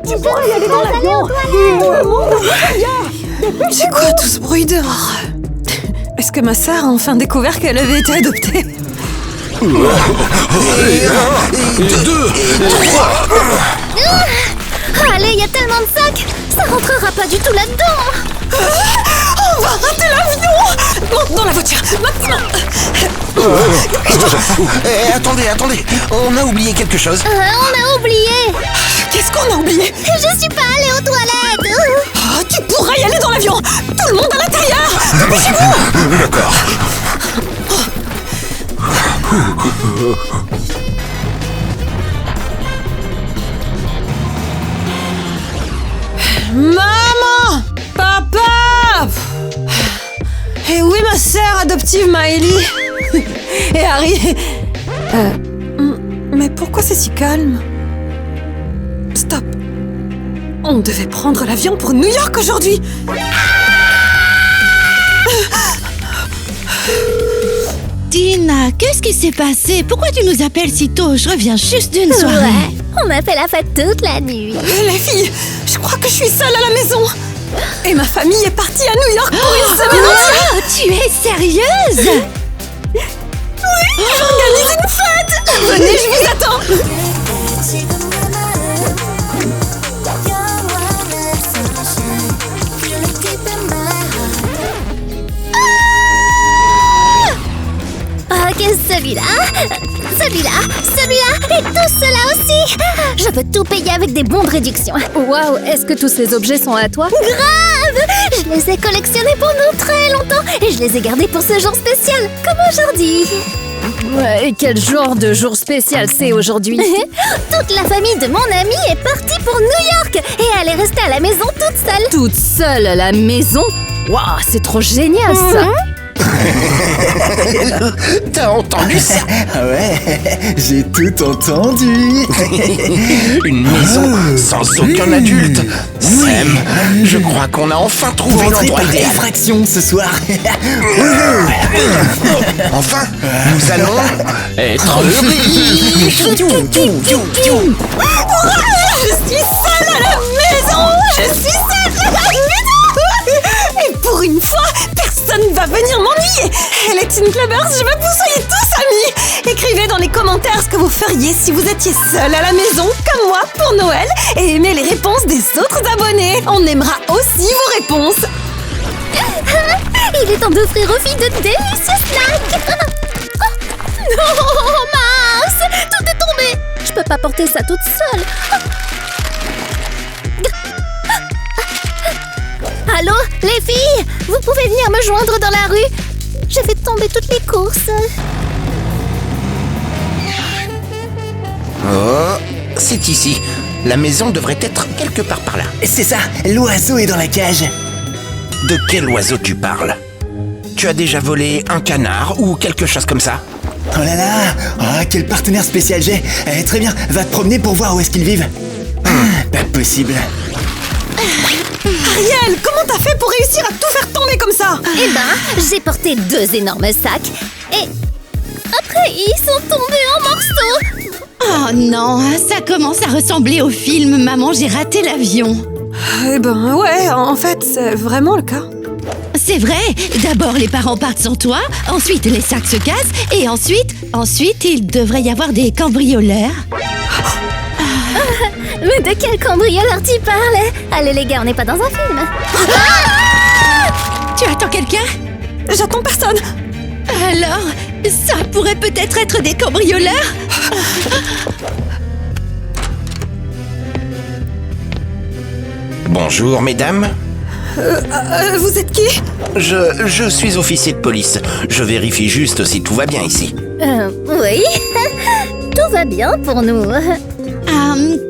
Tu pourrais y aller dans l'avion. C'est quoi tout ce bruit dehors? Est-ce que ma sœur a enfin découvert qu'elle avait été adoptée? 1, 2, 3. Allez, il y a tellement de sacs. Ça rentrera pas du tout là-dedans. On va rater l'avion! Monte dans la voiture, maintenant! Attendez, on a oublié quelque chose. On a oublié. Qu'est-ce qu'on a oublié? Je suis pas allée aux toilettes. Oh, tu pourrais y aller dans l'avion! Tout le monde à l'intérieur! Dépêchez-vous! D'accord. Maman! Papa! Et où est ma sœur adoptive Maëlie? Et Harry? Mais pourquoi c'est si calme? Stop! On devait prendre l'avion pour New York aujourd'hui! Tina, qu'est-ce qui s'est passé? Pourquoi tu nous appelles si tôt? Je reviens juste d'une soirée. Ouais, on a fait la fête toute la nuit. Les filles, je crois que je suis seule à la maison! Et ma famille est partie à New York pour une semaine entière! Oh, tu es sérieuse? J'organise une fête! Venez, je vous attends! Ok, celui-là, et tout cela aussi. Je peux tout payer avec des bons de réduction. Waouh, est-ce que tous ces objets sont à toi? Grave! Je les ai collectionnés pendant très longtemps et je les ai gardés pour ce jour spécial, comme aujourd'hui. Ouais, et quel genre de jour spécial c'est aujourd'hui? Toute la famille de mon ami est partie pour New York et elle est restée à la maison toute seule. Toute seule à la maison? Waouh, c'est trop génial ça! T'as entendu ça? Ouais, j'ai tout entendu. Une maison sans aucun adulte. Sam, je crois qu'on a enfin trouvé l'endroit par idéal. effraction ce soir. Enfin, nous allons être riches. Je suis seule à la maison! Je suis seule à la maison! Et pour une fois, personne va venir m'ennuyer! Elle est une clubbers, je veux que vous soyez tous amis! Écrivez dans les commentaires ce que vous feriez si vous étiez seul à la maison, comme moi, pour Noël, et aimez les réponses des autres abonnés! On aimera aussi vos réponses! Il est temps d'offrir aux filles de délicieux snacks. Non, mince! Tout est tombé. Je peux pas porter ça toute seule. Allô, les filles? Vous pouvez venir me joindre dans la rue? J'ai fait tomber toutes les courses. Oh, c'est ici. La maison devrait être quelque part par là. C'est ça, l'oiseau est dans la cage. De quel oiseau tu parles? Tu as déjà volé un canard ou quelque chose comme ça? Oh là là, oh, quel partenaire spécial j'ai. Très bien, va te promener pour voir où est-ce qu'ils vivent. Pas possible. Ariel, comment t'as fait pour réussir à tout faire tomber comme ça? Eh ben, j'ai porté 2 énormes sacs et après ils sont tombés en morceaux. Oh non, ça commence à ressembler au film Maman, j'ai raté l'avion. Eh ben ouais, en fait, c'est vraiment le cas. C'est vrai, d'abord les parents partent sans toi, ensuite les sacs se cassent, et ensuite il devrait y avoir des cambrioleurs. Mais de quel cambrioleur tu parles? Allez les gars, on n'est pas dans un film. Tu attends quelqu'un? J'attends personne. Alors, ça pourrait peut-être être des cambrioleurs? Bonjour, mesdames. Vous êtes qui? Je suis officier de police. Je vérifie juste si tout va bien ici. Oui. Tout va bien pour nous.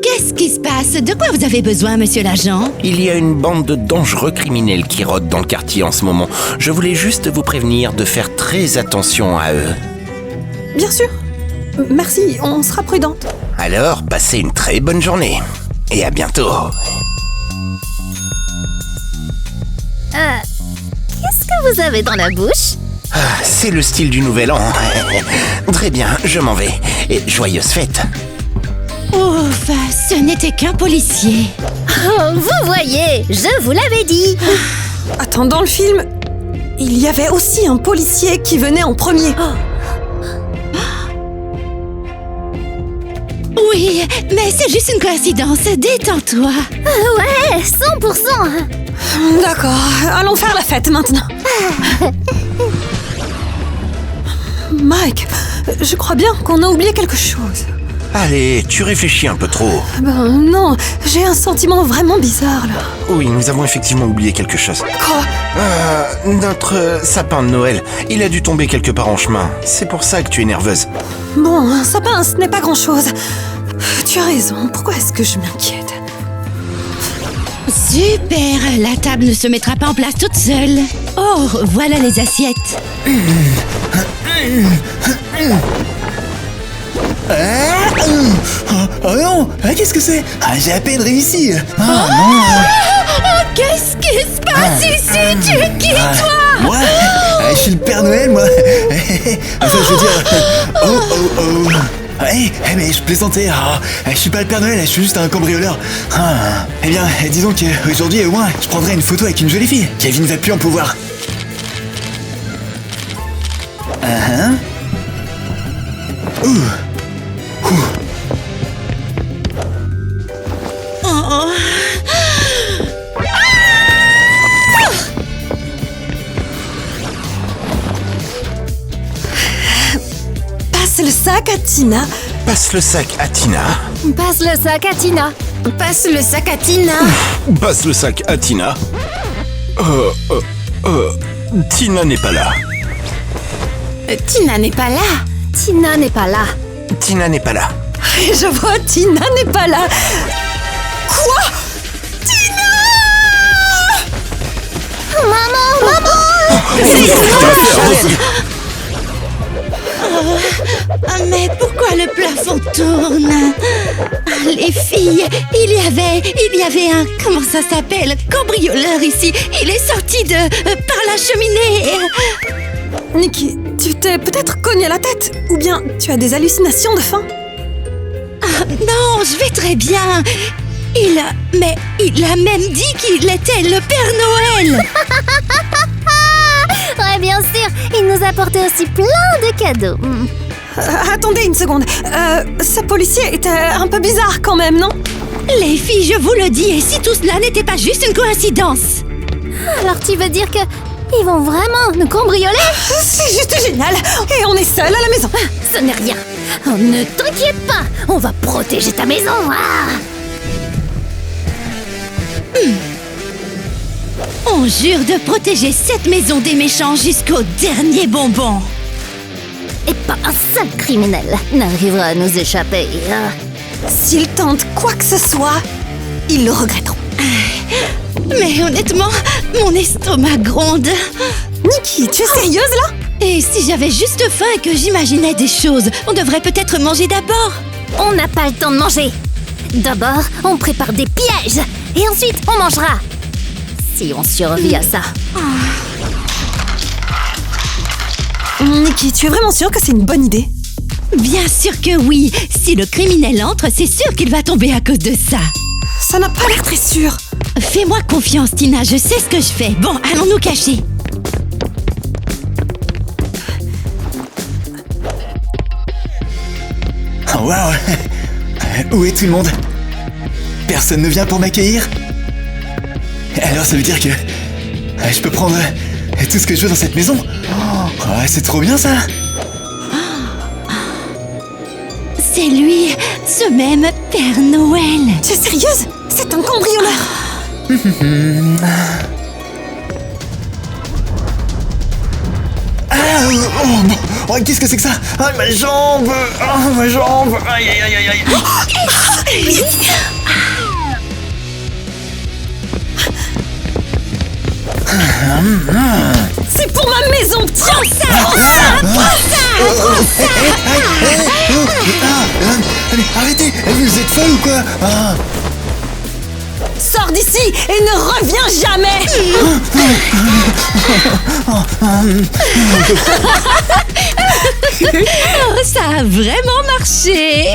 Qu'est-ce qui se passe? De quoi vous avez besoin, monsieur l'agent? Il y a une bande de dangereux criminels qui rôdent dans le quartier en ce moment. Je voulais juste vous prévenir de faire très attention à eux. Bien sûr. Merci, on sera prudente. Alors, passez une très bonne journée. Et à bientôt. Qu'est-ce que vous avez dans la bouche? Ah, c'est le style du nouvel an. Très bien, je m'en vais. Et joyeuses fêtes. Ouf, ce n'était qu'un policier. Oh, vous voyez, je vous l'avais dit. Attends, dans le film, il y avait aussi un policier qui venait en premier. Oui, mais c'est juste une coïncidence. Détends-toi. Ouais, 100%. D'accord, allons faire la fête maintenant. Mike, je crois bien qu'on a oublié quelque chose. Allez, tu réfléchis un peu trop. Ben non, j'ai un sentiment vraiment bizarre là. Oui, nous avons effectivement oublié quelque chose. Quoi? Notre sapin de Noël, il a dû tomber quelque part en chemin. C'est pour ça que tu es nerveuse. Bon, un sapin, ce n'est pas grand-chose. Tu as raison, pourquoi est-ce que je m'inquiète? Super, la table ne se mettra pas en place toute seule. Oh, voilà les assiettes. Oh non, qu'est-ce que c'est? J'ai à peine réussi. Non. Qu'est-ce qui se passe ici? Tu es qui, toi? Moi, je suis le Père Noël, moi. Enfin, je veux dire... mais je plaisantais. Je suis pas le Père Noël, je suis juste un cambrioleur. Eh bien, disons qu'aujourd'hui, au moins, je prendrai une photo avec une jolie fille. Kevin va plus en pouvoir. Passe le sac à Tina. Passe le sac à Tina. Passe le sac à Tina. Passe le sac à Tina. Passe le sac à Tina. Tina n'est pas là. Tina n'est pas là. Tina n'est pas là. Tina n'est pas là. Et je vois, Tina n'est pas là. Quoi? Mais pourquoi le plafond tourne? Les filles, il y avait un, comment ça s'appelle, cambrioleur ici. Il est sorti par la cheminée. Nikki, tu t'es peut-être cogné la tête. Ou bien tu as des hallucinations de faim. Non, je vais très bien. Il a même dit qu'il était le Père Noël. Ouais, bien sûr, il nous a apporté aussi plein de cadeaux. Attendez une seconde. Ce policier était un peu bizarre quand même, non? Les filles, je vous le dis, et si tout cela n'était pas juste une coïncidence? Alors tu veux dire que ils vont vraiment nous cambrioler? C'est juste génial. Et on est seuls à la maison. Ce n'est rien. Oh, ne t'inquiète pas, on va protéger ta maison. On jure de protéger cette maison des méchants jusqu'au dernier bonbon. Et pas un seul criminel n'arrivera à nous échapper. S'ils tentent quoi que ce soit, ils le regretteront. Mais honnêtement, mon estomac gronde. Nikki, tu es sérieuse là? Et si j'avais juste faim et que j'imaginais des choses, on devrait peut-être manger d'abord. On n'a pas le temps de manger. D'abord, on prépare des pièges. Et ensuite, on mangera. Si on survit à ça. Nikki, tu es vraiment sûre que c'est une bonne idée? Bien sûr que oui. Si le criminel entre, c'est sûr qu'il va tomber à cause de ça. Ça n'a pas l'air très sûr. Fais-moi confiance, Tina, je sais ce que je fais. Bon, allons nous cacher. Oh, waouh. Où est tout le monde? Personne ne vient pour m'accueillir? Alors ça veut dire que je peux prendre tout ce que je veux dans cette maison? Oh, c'est trop bien ça! C'est lui, ce même Père Noël. Tu es sérieuse? C'est un cambrioleur. Qu'est-ce que c'est que ça? Ma jambe! Ma jambe! Aïe aïe aïe aïe! C'est pour ma maison! Tiens ça! Mais arrêtez! Vous êtes folle ou quoi? Sors d'ici et ne reviens jamais! Oh, ça a vraiment marché.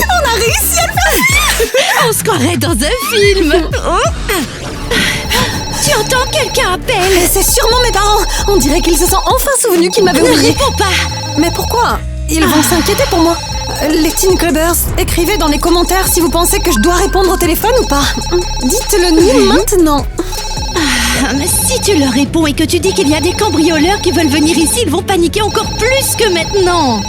On a réussi à le faire. On se croirait dans un film. Tu entends quelqu'un appelle? C'est sûrement mes parents. On dirait qu'ils se sont enfin souvenus qu'ils m'avaient Ne oublié. réponds pas. Mais pourquoi? Ils vont s'inquiéter pour moi. Les Teen Clubbers, écrivez dans les commentaires si vous pensez que je dois répondre au téléphone ou pas. Dites-le nous maintenant. Mais si tu leur réponds et que tu dis qu'il y a des cambrioleurs qui veulent venir ici, ils vont paniquer encore plus que maintenant.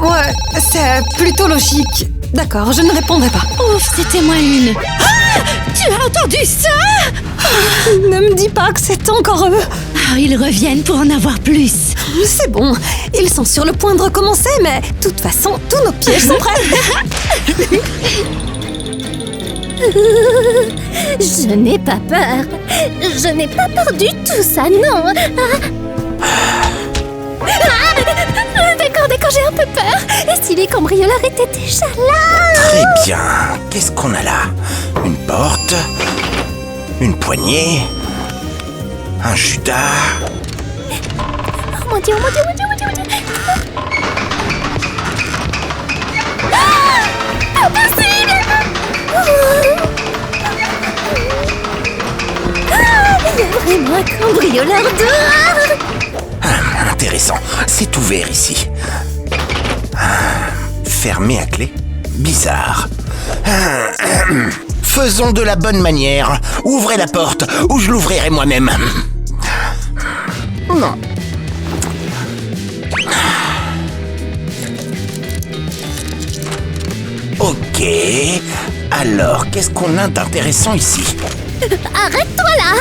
Ouais, c'est plutôt logique. D'accord, je ne répondrai pas. Ouf, c'était moins une. Ah, tu as entendu ça? Ne me dis pas que c'est encore eux. Ah, ils reviennent pour en avoir plus. C'est bon, ils sont sur le point de recommencer, mais de toute façon, tous nos pièges sont prêts. Je n'ai pas peur. Je n'ai pas peur du tout, ça, non. D'accord, j'ai un peu peur. Et si les cambrioleurs étaient déjà là? Très bien. Qu'est-ce qu'on a là? Une porte? Une poignée? Un Judas? Oh mon Dieu, oh mon Dieu, oh mon Dieu, oh mon Dieu, oh mon Dieu. Ah, impossible. Il y a vraiment un cambrioleur dehors. Intéressant. C'est ouvert ici. Fermé à clé? Bizarre. Faisons de la bonne manière. Ouvrez la porte ou je l'ouvrirai moi-même. Non. Ok. Alors, qu'est-ce qu'on a d'intéressant ici? Arrête-toi là.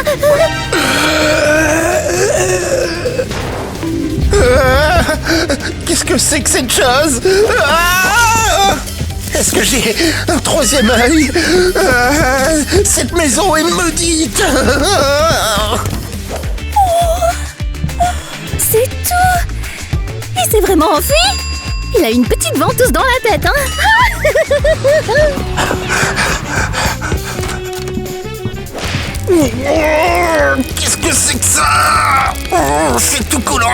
Qu'est-ce que c'est que cette chose? Est-ce que j'ai un troisième œil? Cette maison est maudite. C'est tout. Il s'est vraiment enfui. Il a une petite ventouse dans la tête, hein. Qu'est-ce que c'est que ça? C'est tout collant.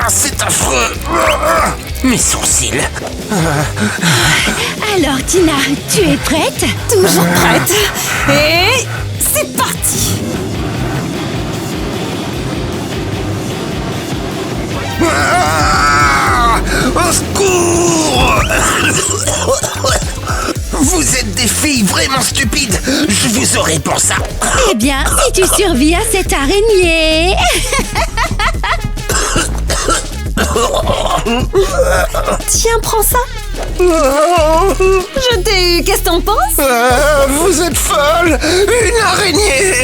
C'est affreux. Mes sourcils. Alors, Tina, tu es prête? Toujours prête. Et c'est parti. Au secours! Vous êtes des filles vraiment stupides. Je vous aurais pour ça. Eh bien, si tu survis à cette araignée. Tiens, prends ça. Je t'ai eu, qu'est-ce que t'en penses? Vous êtes folle. Une araignée.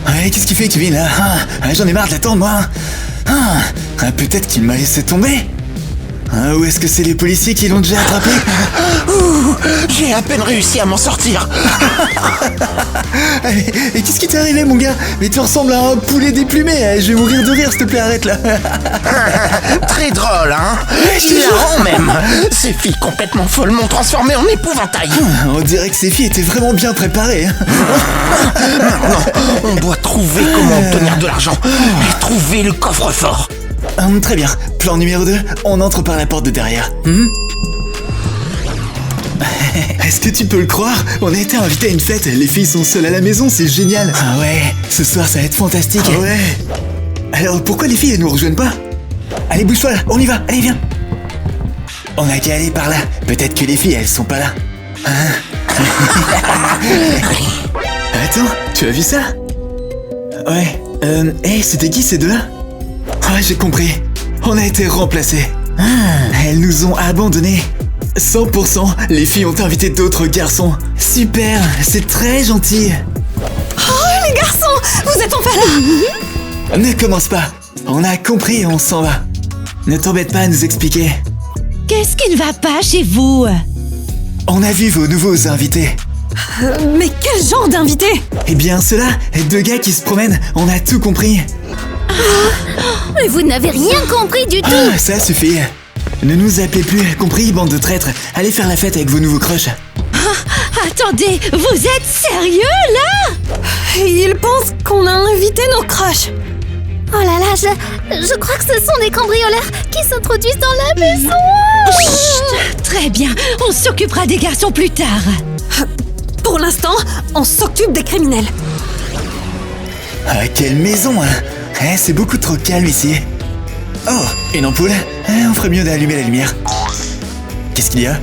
Ouais, qu'est-ce qu'il fait, Kevin, là? J'en ai marre de l'attendre, moi. Peut-être qu'il m'a laissé tomber. Ou est-ce que c'est les policiers qui l'ont déjà attrapé? J'ai à peine réussi à m'en sortir. Et qu'est-ce qui t'est arrivé, mon gars? Mais tu ressembles à un poulet déplumé. Je vais mourir de rire, s'il te plaît, arrête là. Très drôle, hein? Hilarant même. Ces filles complètement folles m'ont transformé en épouvantail. On dirait que ces filles étaient vraiment bien préparées. Maintenant, on doit trouver comment obtenir de l'argent et trouver le coffre-fort. Très bien. Plan numéro 2, on entre par la porte de derrière. Est-ce que tu peux le croire? On a été invités à une fête, les filles sont seules à la maison, c'est génial. Ah ouais, ce soir ça va être fantastique. Ah ouais. Alors pourquoi les filles elles nous rejoignent pas? Allez, bouge-toi là, on y va, allez viens. On a qu'à aller par là, peut-être que les filles elles sont pas là. Attends, tu as vu ça? Ouais, c'était qui ces deux-là? Ouais, j'ai compris. On a été remplacés. Elles nous ont abandonnés. 100%, les filles ont invité d'autres garçons. Super, c'est très gentil. Oh, les garçons, vous êtes enfin là. Ne commence pas. On a compris et on s'en va. Ne t'embête pas à nous expliquer. Qu'est-ce qui ne va pas chez vous? On a vu vos nouveaux invités. Mais quel genre d'invité? Eh bien, ceux-là, deux gars qui se promènent, on a tout compris. Mais vous n'avez rien compris du tout. Ça suffit. Ne nous appelez plus, compris, bande de traîtres. Allez faire la fête avec vos nouveaux crushs. Attendez, vous êtes sérieux là? Ils pensent qu'on a invité nos crushs. Oh là là, je crois que ce sont des cambrioleurs qui s'introduisent dans la maison. Chut, très bien, on s'occupera des garçons plus tard. Pour l'instant, on s'occupe des criminels. Ah, quelle maison, hein. C'est beaucoup trop calme ici. Oh, une ampoule. On ferait mieux d'allumer la lumière. Qu'est-ce qu'il y a?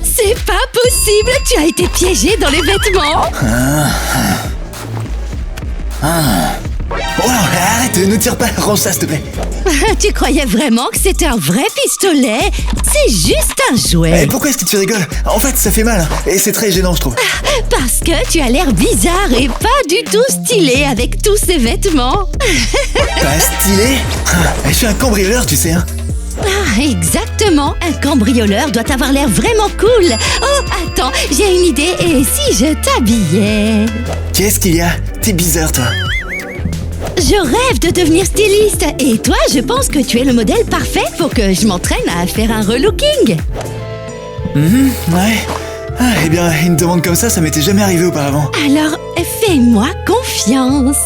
C'est pas possible, tu as été piégé dans les vêtements. Oh, arrête, ne tire pas, range ça s'il te plaît. Tu croyais vraiment que c'était un vrai pistolet? C'est juste un jouet. Pourquoi est-ce que tu rigoles? En fait, ça fait mal, hein, et c'est très gênant, je trouve. Parce que tu as l'air bizarre et pas du tout stylé avec tous ces vêtements. Pas stylé? Je suis un cambrioleur, tu sais, hein. Ah, exactement. Un cambrioleur doit avoir l'air vraiment cool. Oh, attends, j'ai une idée. Et si je t'habillais? Qu'est-ce qu'il y a? T'es bizarre, toi. Je rêve de devenir styliste. Et toi, je pense que tu es le modèle parfait pour que je m'entraîne à faire un relooking. Ouais. Eh bien, une demande comme ça m'était jamais arrivé auparavant. Alors, fais-moi confiance.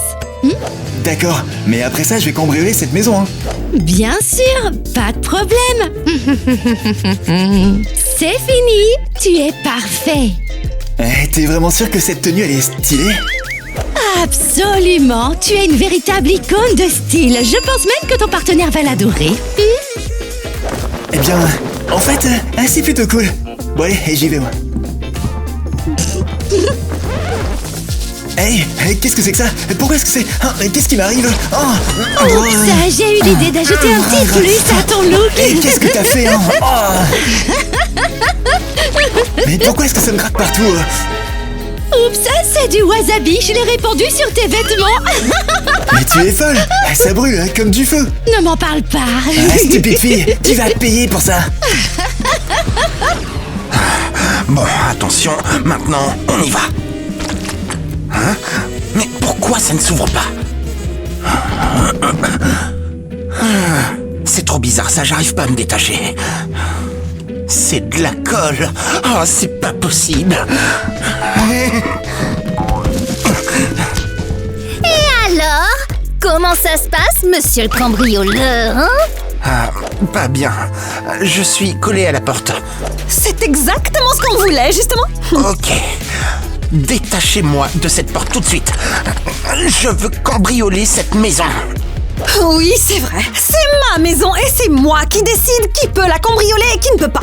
D'accord, mais après ça, je vais cambrioler cette maison, hein. Bien sûr, pas de problème. C'est fini, tu es parfait. T'es vraiment sûr que cette tenue, elle est stylée? Absolument, tu es une véritable icône de style. Je pense même que ton partenaire va l'adorer. Eh bien, en fait, c'est plutôt cool. Bon allez, j'y vais, moi. Hey, qu'est-ce que c'est que ça? Pourquoi est-ce que c'est... qu'est-ce qui m'arrive? Oups, j'ai eu l'idée d'ajouter un petit plus à ton look. Qu'est-ce que t'as fait, hein? Mais pourquoi est-ce que ça me gratte partout? Oups, c'est du wasabi, je l'ai répandu sur tes vêtements. Mais tu es folle. Ça brûle comme du feu. Ne m'en parle pas. Stupide fille, tu vas payer pour ça. Bon, attention, maintenant, on y va. Hein? Mais pourquoi ça ne s'ouvre pas? C'est trop bizarre, ça, j'arrive pas à me détacher. C'est de la colle. Oh, c'est pas possible. Et alors? Comment ça se passe, monsieur le cambrioleur, hein? Ah, pas bien. Je suis collé à la porte. C'est exactement ce qu'on voulait, justement. Ok. Détachez-moi de cette porte tout de suite. Je veux cambrioler cette maison. Oui, c'est vrai. C'est ma maison et c'est moi qui décide qui peut la cambrioler et qui ne peut pas.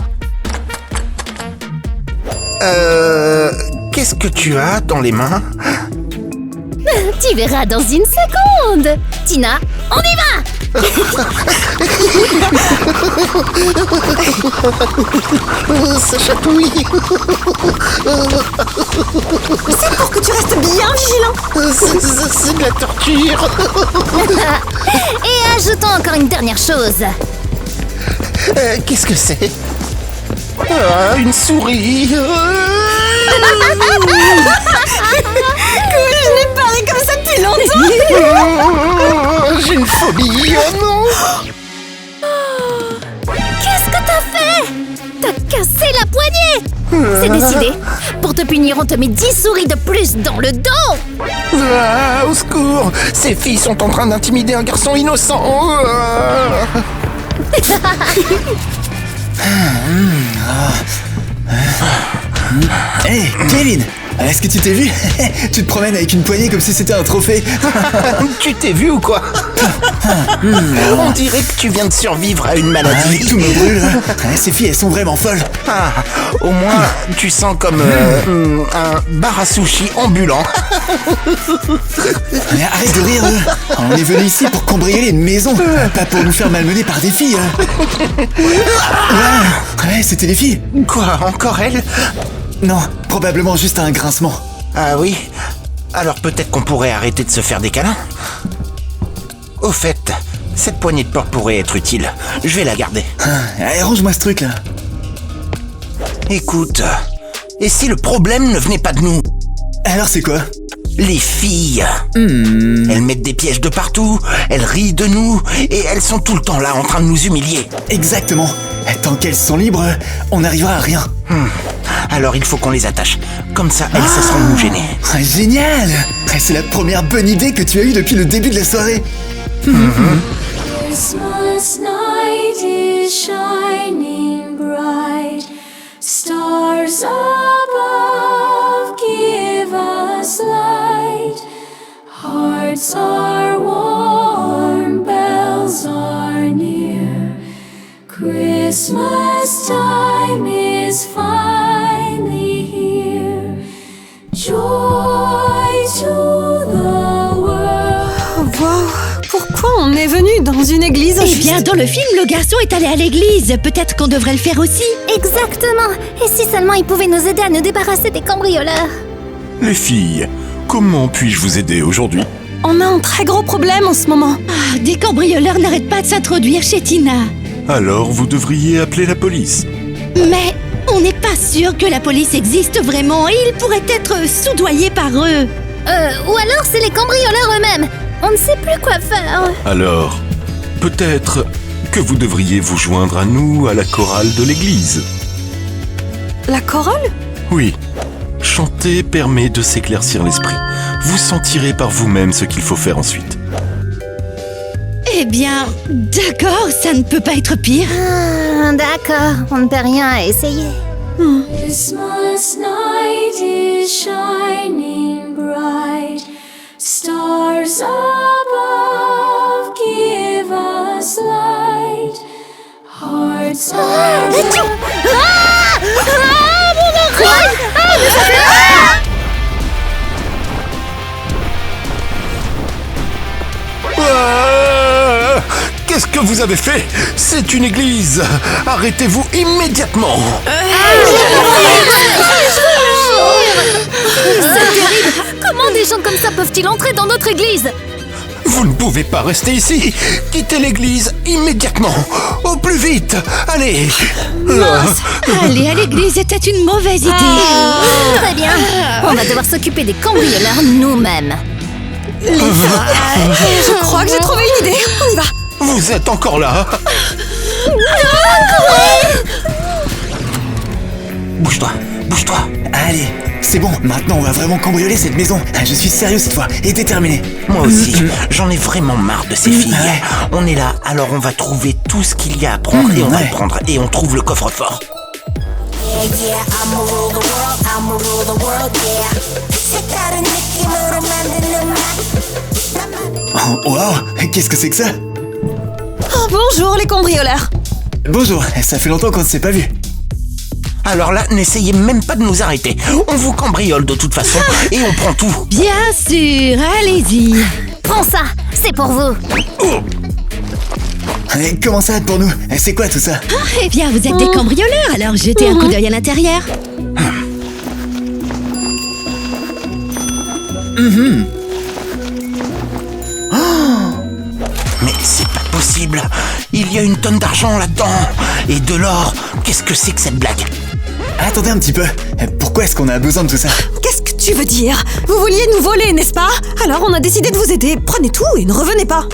Qu'est-ce que tu as dans les mains? Tu verras dans une seconde. Tina, on y va! Ça chatouille. C'est pour que tu restes bien vigilant. C'est de la torture. Et ajoutons encore une dernière chose. Qu'est-ce que c'est? Une souris. Je n'ai pas ri comme ça depuis longtemps. J'ai une phobie. Oh non. Qu'est-ce que t'as fait? T'as cassé la poignée! C'est décidé. Pour te punir, on te met 10 souris de plus dans le dos. Ah, au secours. Ces filles sont en train d'intimider un garçon innocent. Hey, Kevin, est-ce que tu t'es vu? Tu te promènes avec une poignée comme si c'était un trophée. Tu t'es vu ou quoi? On dirait que tu viens de survivre à une maladie. Tout me brûle. Ces filles, elles sont vraiment folles. Ah, au moins, tu sens comme un bar à sushi ambulant. Mais arrête de rire. On est venu ici pour cambrioler une maison, pas pour nous faire malmener par des filles. Ouais, c'était des filles. Quoi, encore elle? Non, probablement juste un grincement. Ah oui? Alors peut-être qu'on pourrait arrêter de se faire des câlins? Au fait, cette poignée de porte pourrait être utile. Je vais la garder. Allez, range-moi ce truc là. Écoute, et si le problème ne venait pas de nous? Alors c'est quoi? Les filles. Elles mettent des pièges de partout, elles rient de nous, et elles sont tout le temps là en train de nous humilier. Exactement. Tant qu'elles sont libres, on n'arrivera à rien. Alors il faut qu'on les attache. Comme ça, elles cesseront de nous gêner. Génial! C'est la première bonne idée que tu as eue depuis le début de la soirée. Christmas night is shining bright. Stars above give us light. Hearts are warm, bells are near. Christmas time is finally here. Joy to the world. Wow, pourquoi on est venu dans une église Eh bien, dans le film, le garçon est allé à l'église. Peut-être qu'on devrait le faire aussi. Exactement. Et si seulement ils pouvaient nous aider à nous débarrasser des cambrioleurs. Les filles, comment puis-je vous aider aujourd'hui? On a un très gros problème en ce moment. Ah, des cambrioleurs n'arrêtent pas de s'introduire chez Tina. Alors vous devriez appeler la police. Mais on n'est pas sûr que la police existe vraiment et ils pourraient être soudoyés par eux. Ou alors c'est les cambrioleurs eux-mêmes. On ne sait plus quoi faire. Alors, peut-être que vous devriez vous joindre à nous à la chorale de l'église. La chorale? Oui, chanter permet de s'éclaircir l'esprit. Vous sentirez par vous-même ce qu'il faut faire ensuite. Eh bien, d'accord, ça ne peut pas être pire. Ah, d'accord, on ne perd rien à essayer. Christmas night is shining bright. Stars above give us light. Hearts are Ah, qu'est-ce que vous avez fait? C'est une église! Arrêtez-vous immédiatement! Comment des gens comme ça peuvent-ils entrer dans notre église? Vous ne pouvez pas rester ici! Quittez l'église immédiatement! Au plus vite! Allez! Aller à l'église était une mauvaise idée. Très bien. On va devoir s'occuper des cambrioleurs nous-mêmes. Je crois que j'ai trouvé une idée. On y va. Vous êtes encore là? Bouge-toi, bouge-toi. Allez, c'est bon, maintenant on va vraiment cambrioler cette maison. Je suis sérieux cette fois et déterminé. Moi aussi, j'en ai vraiment marre de ces filles. Ouais. On est là, alors on va trouver tout ce qu'il y a à prendre et on va ouais. le prendre. Et on trouve le coffre-fort. Oh, wow, qu'est-ce que c'est que ça? Oh, bonjour les cambrioleurs. Bonjour, ça fait longtemps qu'on ne s'est pas vu. Alors là, n'essayez même pas de nous arrêter. On vous cambriole de toute façon et on prend tout. Bien sûr, allez-y. Prends ça, c'est pour vous. Comment ça pour nous? C'est quoi tout ça? Eh bien, vous êtes des cambrioleurs, alors jetez un coup d'œil à l'intérieur. Mais c'est pas possible. Il y a une tonne d'argent là-dedans. Et de l'or. Qu'est-ce que c'est que cette blague? Attendez un petit peu. Pourquoi est-ce qu'on a besoin de tout ça? Qu'est-ce que tu veux dire? Vous vouliez nous voler, n'est-ce pas? Alors on a décidé de vous aider. Prenez tout et ne revenez pas.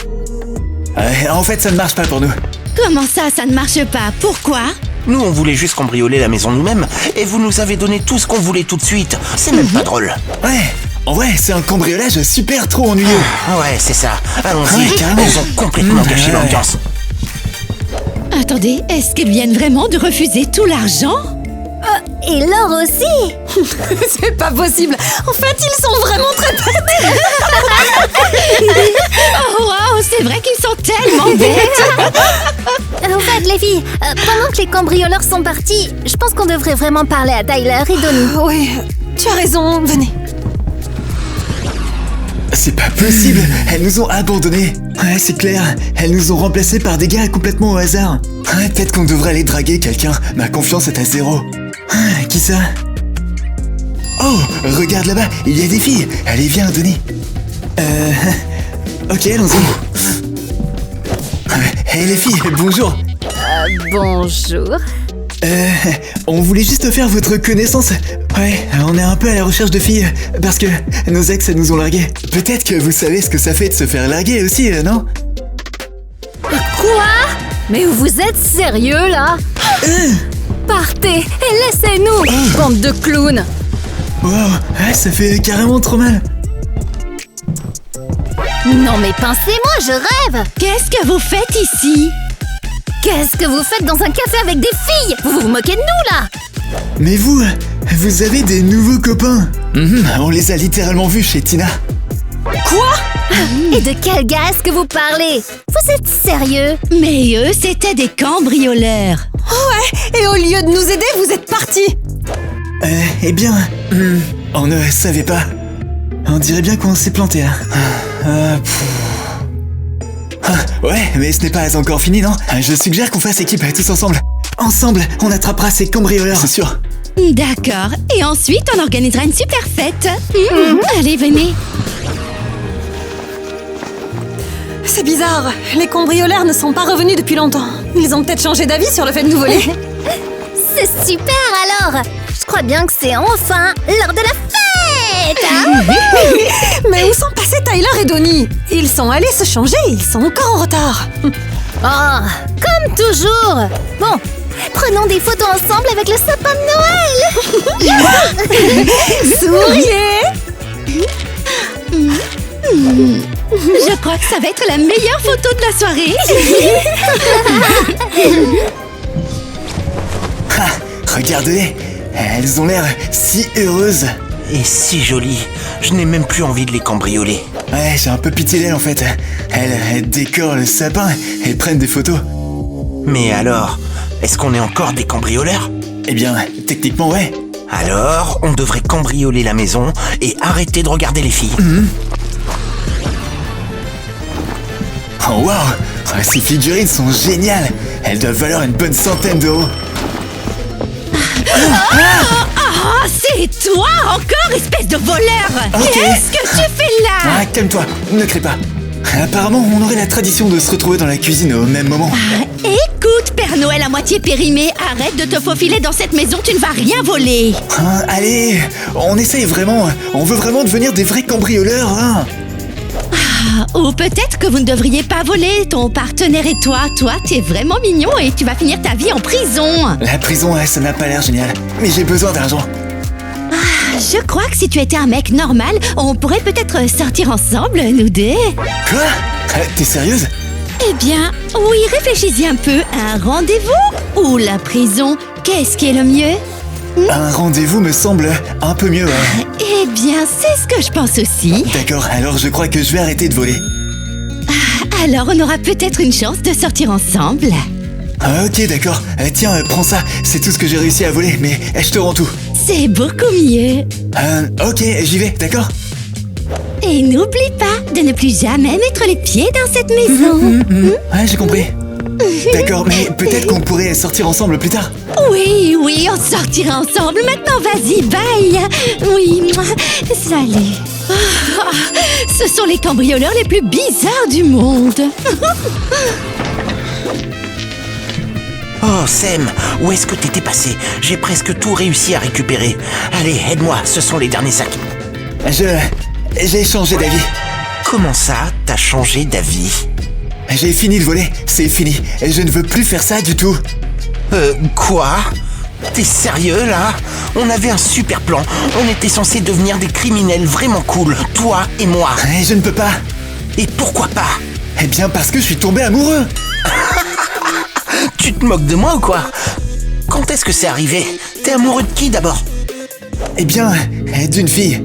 En fait, ça ne marche pas pour nous. Comment ça ne marche pas? Pourquoi? Nous, on voulait juste cambrioler la maison nous-mêmes. Et vous nous avez donné tout ce qu'on voulait tout de suite. C'est même pas drôle. Ouais, en vrai, c'est un cambriolage super trop ennuyeux. Ouais, c'est ça. Allons-y. Ouais, carrément. Ils ont complètement gâché Ouais. l'ambiance. Attendez, est-ce qu'ils viennent vraiment de refuser tout l'argent? Et l'or aussi. C'est pas possible. En fait, ils sont vraiment très bêtes. Oh wow, c'est vrai qu'ils sont tellement bêtes. En fait, les filles, pendant que les cambrioleurs sont partis, je pense qu'on devrait vraiment parler à Tyler et Donnie. Oui, tu as raison. Venez. C'est pas possible. Elles nous ont abandonnés. Ouais, c'est clair. Elles nous ont remplacés par des gars complètement au hasard. Ouais, peut-être qu'on devrait aller draguer quelqu'un. Ma confiance est à zéro. Qui ça? Oh, regarde là-bas, il y a des filles. Allez, viens, Denis. Ok, allons-y. Hey les filles, bonjour. Bonjour. On voulait juste faire votre connaissance. Ouais, on est un peu à la recherche de filles, parce que nos ex nous ont largués. Peut-être que vous savez ce que ça fait de se faire larguer aussi, non? Quoi? Mais vous êtes sérieux là? Partez et laissez-nous, bande de clowns! Wow, ouais, ça fait carrément trop mal. Non mais pincez-moi, je rêve! Qu'est-ce que vous faites ici? Qu'est-ce que vous faites dans un café avec des filles? Vous vous moquez de nous là? Mais vous avez des nouveaux copains. On les a littéralement vus chez Tina. Quoi? Et de quel gars est-ce que vous parlez? Vous êtes sérieux? Mais eux, c'était des cambrioleurs. Ouais, et au lieu de nous aider, vous êtes partis. Eh bien, on ne savait pas. On dirait bien qu'on s'est planté là. Ouais, mais ce n'est pas encore fini, non? Je suggère qu'on fasse équipe tous ensemble. Ensemble, on attrapera ces cambrioleurs, c'est sûr. D'accord. Et ensuite, on organisera une super fête. Allez, venez. C'est bizarre, les cambrioleurs ne sont pas revenus depuis longtemps. Ils ont peut-être changé d'avis sur le fait de nous voler. C'est super alors! Je crois bien que c'est enfin l'heure de la fête! Hein? Mais où sont passés Tyler et Donnie? Ils sont allés se changer, ils sont encore en retard. Oh, comme toujours! Bon, prenons des photos ensemble avec le sapin de Noël! Souriez! Je crois que ça va être la meilleure photo de la soirée. Regardez, elles ont l'air si heureuses. Et si jolies. Je n'ai même plus envie de les cambrioler. Ouais, j'ai un peu pitié d'elles en fait. Elles décorent le sapin et prennent des photos. Mais alors, est-ce qu'on est encore des cambrioleurs? Eh bien, techniquement, ouais. Alors, on devrait cambrioler la maison et arrêter de regarder les filles. Oh waouh, ces figurines sont géniales. Elles doivent valoir une bonne centaine d'euros. Oh, c'est toi encore, espèce de voleur. Ok. Qu'est-ce que tu fais là? Ah, calme-toi, ne crie pas. Apparemment, on aurait la tradition de se retrouver dans la cuisine au même moment. Écoute, Père Noël à moitié périmé, arrête de te faufiler dans cette maison, tu ne vas rien voler. Allez, on essaye vraiment. On veut vraiment devenir des vrais cambrioleurs, hein. Ou peut-être que vous ne devriez pas voler, ton partenaire et toi. Toi, t'es vraiment mignon et tu vas finir ta vie en prison. La prison, ça n'a pas l'air génial. Mais j'ai besoin d'argent. Je crois que si tu étais un mec normal, on pourrait peut-être sortir ensemble, nous deux. Quoi? T'es sérieuse? Eh bien, oui, réfléchis-y un peu. Un rendez-vous ou la prison? Qu'est-ce qui est le mieux? Un rendez-vous me semble un peu mieux, hein. Eh bien, c'est ce que je pense aussi. D'accord, alors je crois que je vais arrêter de voler. Alors, on aura peut-être une chance de sortir ensemble. Ok, d'accord. Tiens, prends ça. C'est tout ce que j'ai réussi à voler, mais je te rends tout. C'est beaucoup mieux. Ok, j'y vais, d'accord? Et n'oublie pas de ne plus jamais mettre les pieds dans cette maison. Ouais, j'ai compris. D'accord, mais peut-être qu'on pourrait sortir ensemble plus tard. Oui, on sortira ensemble. Maintenant, vas-y, bye. Oui, salut. Ce sont les cambrioleurs les plus bizarres du monde. Oh, Sam, où est-ce que t'étais passé? J'ai presque tout réussi à récupérer. Allez, aide-moi, ce sont les derniers sacs. J'ai changé d'avis. Comment ça, t'as changé d'avis? J'ai fini de voler, c'est fini. Je ne veux plus faire ça du tout. Quoi? T'es sérieux, là? On avait un super plan. On était censés devenir des criminels vraiment cool, toi et moi. Je ne peux pas. Et pourquoi pas? Eh bien, parce que je suis tombé amoureux. Tu te moques de moi ou quoi? Quand est-ce que c'est arrivé? T'es amoureux de qui, d'abord? Eh bien, d'une fille.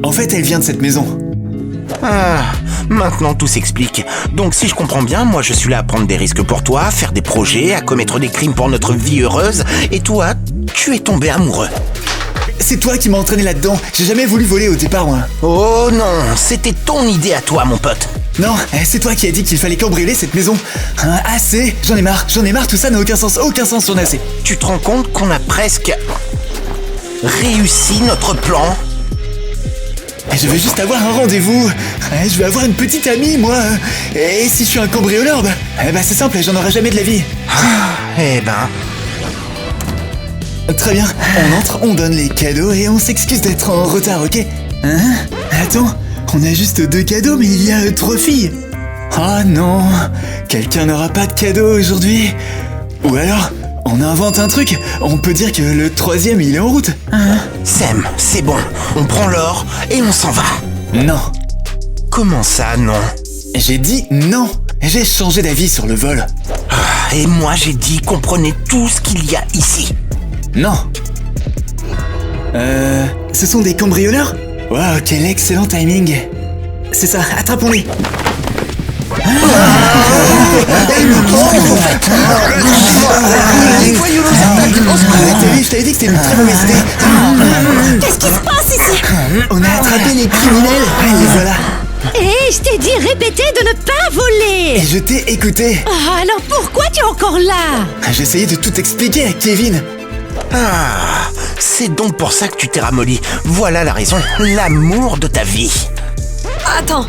En fait, elle vient de cette maison. Ah, maintenant tout s'explique. Donc si je comprends bien, moi je suis là à prendre des risques pour toi, à faire des projets, à commettre des crimes pour notre vie heureuse, et toi, tu es tombé amoureux. C'est toi qui m'as entraîné là-dedans. J'ai jamais voulu voler au départ, moi. Oh non, c'était ton idée à toi, mon pote. Non, c'est toi qui as dit qu'il fallait cambrioler cette maison. Assez, j'en ai marre, tout ça n'a aucun sens, j'en ai assez. Tu te rends compte qu'on a presque réussi notre plan? Je veux juste avoir un rendez-vous. Je veux avoir une petite amie, moi. Et si je suis un cambrioleur, bah c'est simple, j'en aurai jamais de la vie. Eh ben... Très bien, on entre, on donne les cadeaux et on s'excuse d'être en retard, ok? Hein? Attends, on a juste 2 cadeaux, mais il y a 3 filles. Oh non, quelqu'un n'aura pas de cadeau aujourd'hui. Ou alors, on invente un truc, on peut dire que le 3e il est en route. Hein? Sam, c'est bon, on prend l'or et on s'en va. Non, Comment ça, non? j'ai dit non. J'ai changé d'avis sur le vol. Et moi j'ai dit qu'on prenait tout ce qu'il y a ici. Non. Ce sont des cambrioleurs? Waouh, quel excellent timing. C'est ça, attrapons-les. T'as vu, je t'avais dit que c'était une très mauvaise idée. Qu'est-ce qui se passe ici? On a attrapé les criminels. Les voilà. Hé, je t'ai dit répéter de ne pas Et voler. je t'ai écouté. Ah, alors pourquoi tu es encore là? J'ai essayé de tout expliquer à Kevin. Ah, c'est donc pour ça que tu t'es ramolli. Voilà la raison, l'amour de ta vie. Attends,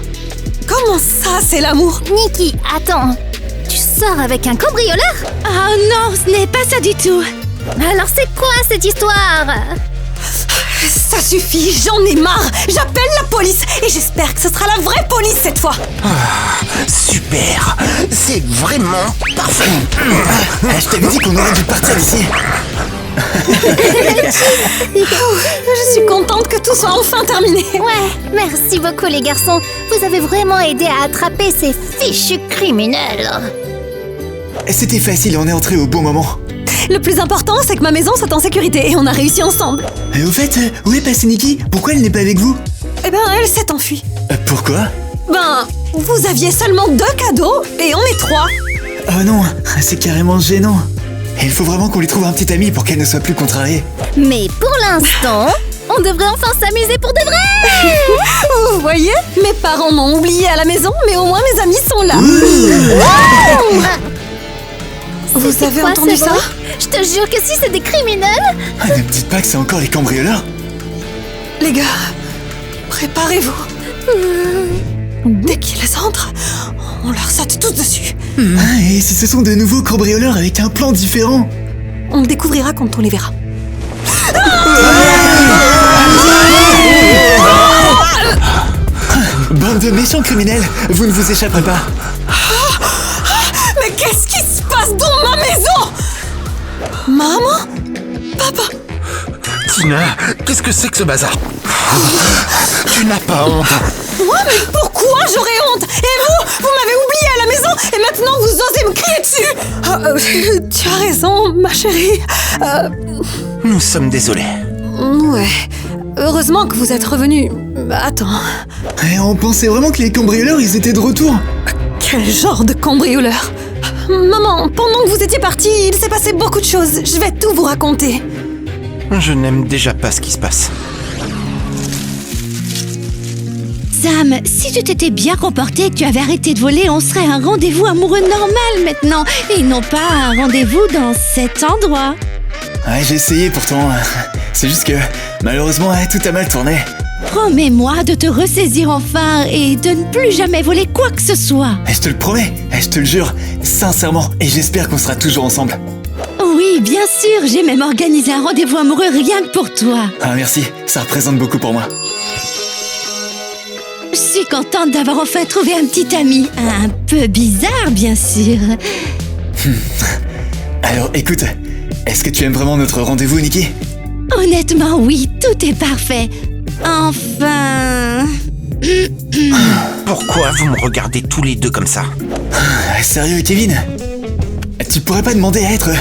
comment ça c'est l'amour? Nikki, attends. Tu sors avec un cambrioleur? Ah non, ce n'est pas ça du tout. Alors c'est quoi cette histoire? Ça suffit, j'en ai marre. J'appelle la police et j'espère que ce sera la vraie police cette fois. Super, c'est vraiment parfait. Je t'avais dit qu'on aurait dû partir d'ici. Je suis contente que tout soit enfin terminé. Ouais, merci beaucoup les garçons. Vous avez vraiment aidé à attraper ces fichus criminels. C'était facile, on est entré au bon moment. Le plus important, c'est que ma maison soit en sécurité et on a réussi ensemble. Et au fait, où est passée Nikki? Pourquoi elle n'est pas avec vous? Eh ben, elle s'est enfuie. Pourquoi? Ben, vous aviez seulement 2 cadeaux et on est 3. Oh non, c'est carrément gênant. Il faut vraiment qu'on lui trouve un petit ami pour qu'elle ne soit plus contrariée. Mais pour l'instant, on devrait enfin s'amuser pour de vrai. Vous voyez, mes parents m'ont oublié à la maison, mais au moins mes amis sont là. Vous C'est avez quoi, entendu c'est ça? vrai? Je te jure que si c'est des criminels. Ne me dites pas que c'est encore les cambrioleurs. Les gars, préparez-vous. Dès qu'ils entrent, on leur saute tous dessus. Et si ce sont de nouveaux cambrioleurs avec un plan différent? On le découvrira quand on les verra. Bande de méchants criminels, vous ne vous échapperez pas. Mais qu'est-ce qui se passe dans ma maison? Maman? Papa? Tina, qu'est-ce que c'est que ce bazar? Tu n'as pas honte? Moi, mais pourquoi j'aurais honte? Et vous m'avez oublié à la maison et maintenant vous osez me crier dessus? Tu as raison, ma chérie. Nous sommes désolés. Ouais. Heureusement que vous êtes revenu. Attends. Et on pensait vraiment que les cambrioleurs, ils étaient de retour. Quel genre de cambrioleur? Maman, pendant que vous étiez partis, il s'est passé beaucoup de choses. Je vais tout vous raconter. Je n'aime déjà pas ce qui se passe. Sam, si tu t'étais bien comporté et que tu avais arrêté de voler, on serait à un rendez-vous amoureux normal maintenant, et non pas un rendez-vous dans cet endroit. Ouais, j'ai essayé pourtant. C'est juste que, malheureusement, tout a mal tourné. Promets-moi de te ressaisir enfin et de ne plus jamais voler quoi que ce soit. Je te le promets, je te le jure, sincèrement, et j'espère qu'on sera toujours ensemble. Oui, bien sûr, j'ai même organisé un rendez-vous amoureux rien que pour toi. Ah merci, ça représente beaucoup pour moi. Je suis contente d'avoir enfin trouvé un petit ami. Un peu bizarre, bien sûr. Alors écoute, est-ce que tu aimes vraiment notre rendez-vous, Nikki? Honnêtement, oui, tout est parfait. Enfin... Pourquoi vous me regardez tous les deux comme ça? Sérieux, Kevin? Tu pourrais pas demander à être,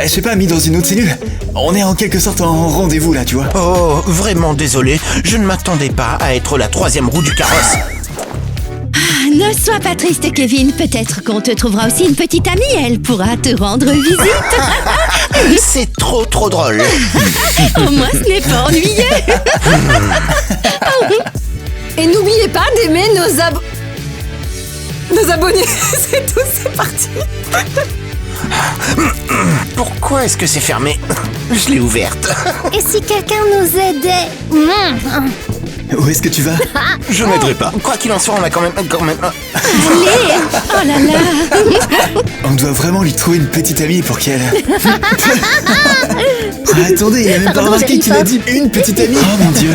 je sais pas, mis dans une autre cellule? On est en quelque sorte en rendez-vous là, tu vois. Oh, vraiment désolé, je ne m'attendais pas à être la 3e roue du carrosse. Ne sois pas triste, Kevin. Peut-être qu'on te trouvera aussi une petite amie. Elle pourra te rendre visite. C'est trop drôle. Au moins, ce n'est pas ennuyeux. Et n'oubliez pas d'aimer nos abonnés. C'est tout, c'est parti. Pourquoi est-ce que c'est fermé? Je l'ai ouverte. Et si quelqu'un nous aidait? Où est-ce que tu vas? Je n'aiderai pas. Quoi qu'il en soit, on a quand même... Allez! Oh là là! On doit vraiment lui trouver une petite amie pour qu'elle... Attendez, il a même pas Pardon, remarqué qu'il a Jennifer. dit une petite amie. Oh mon Dieu.